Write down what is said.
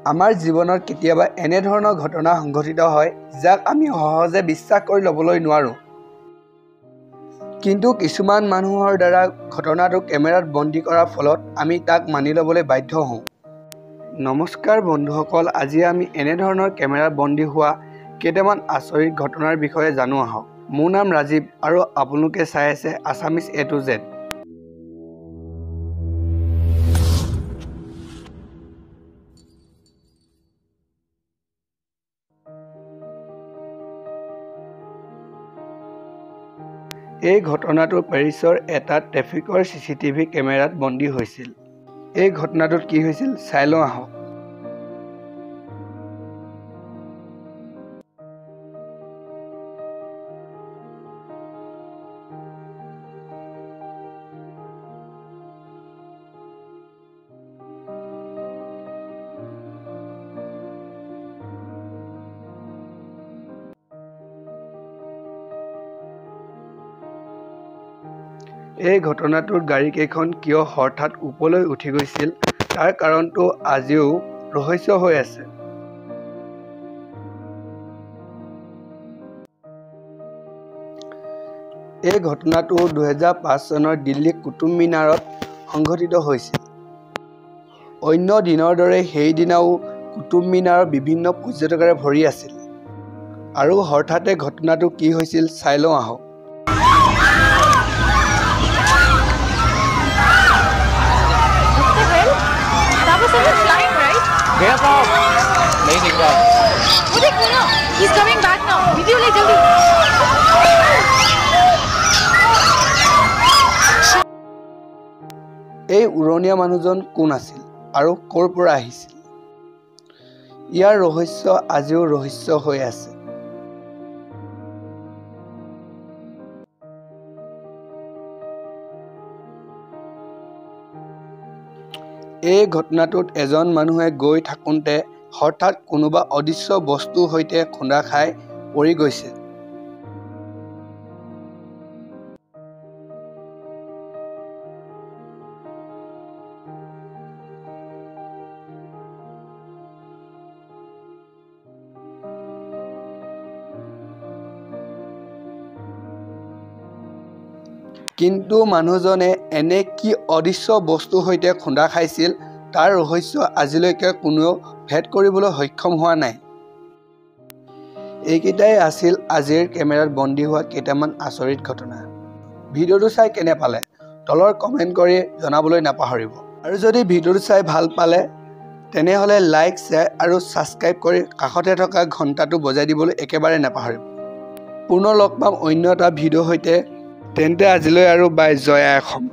আমাৰ জীৱনত কেতিয়াবা এনে ধৰণৰ ঘটনা সংঘটিত হয় যাক আমি সহজে বিশ্বাস কৰি ল'বলৈ নোৱাৰোঁ। কিন্তু কিছুমান মানুহৰ দ্বাৰা ঘটনাটো কেমেৰাত বন্দী কৰাৰ ফলত আমি তাক মানি ল'বলৈ বাধ্য হওঁ। নমস্কাৰ বন্ধুসকল, আজি আমি এনে ধৰণৰ কেমেৰাত বন্দী হোৱা কেইটামান আচৰিত ঘটনাৰ বিষয়ে জানো আহক। মোৰ নাম ৰাজীৱ আৰু আপোনালোকে চাই আছে আছামিজ A to Z। এই ঘটনাটো পেৰিছৰ এটা ট্ৰেফিকৰ CCTV কেমেৰাত বন্দী হৈছিল। এই ঘটনাটোত কি হৈছিল চাই লওঁ আহক। এই ঘটনাটোত গাড়ীকেইখন কিয় হঠাৎ ওপৰলৈ উঠি গৈছিল তাৰ কাৰণটো আজিও ৰহস্য হৈ আছে। এই ঘটনাটো 2005 চনৰ দিল্লী কুতুব মিনাৰত সংঘটিত হৈছিল। অন্য দিনৰ দৰে সেইদিনাও কুতুব মিনাৰৰ বিভিন্ন পৰ্যটকেৰে ভৰি আছিল। আৰু হঠাতে ঘটনাটো কি হৈছিল চাই লওঁ আহক। नहीं दिख रहा। वो देख ना, he's coming back now. Video ले जल्दी। এই উৰণীয়া মানুহজন কোন আছিল আৰু ক'ৰ পৰা আহিছিল? ইয়াৰ ৰহস্য আজিও ৰহস্য হৈ আছে। এই ঘটনাটোত এজন মানুহে গৈ থাকোঁতে হঠাৎ কোনোবা অদৃশ্য বস্তুৰ সৈতে খুন্দা খাই পৰি গৈছে। কিন্তু মানুহজনে এনে কি অদৃশ্য বস্তুৰ সৈতে খুন্দা খাইছিল তাৰ ৰহস্য আজিলৈকে কোনেও ভেদ কৰিবলৈ সক্ষম হোৱা নাই। এইকেইটাই আছিল আজিৰ কেমেৰাত বন্দী হোৱা কেইটামান আচৰিত ঘটনা। ভিডিঅ'টো চাই কেনে পালে তলৰ কমেণ্ট কৰি জনাবলৈ নাপাহৰিব। আৰু যদি ভিডিঅ'টো চাই ভাল পালে তেনেহ'লে লাইক, শ্বেয়াৰ আৰু ছাবস্ক্ৰাইব কৰি কাষতে থকা ঘণ্টাটো বজাই দিবলৈ একেবাৰে নাপাহৰিব। পুনৰ লগ পাম অন্য এটা ভিডিঅ'ৰ সৈতে। তেন্তে আজিলৈ আৰু বাই, জয় আই অসম।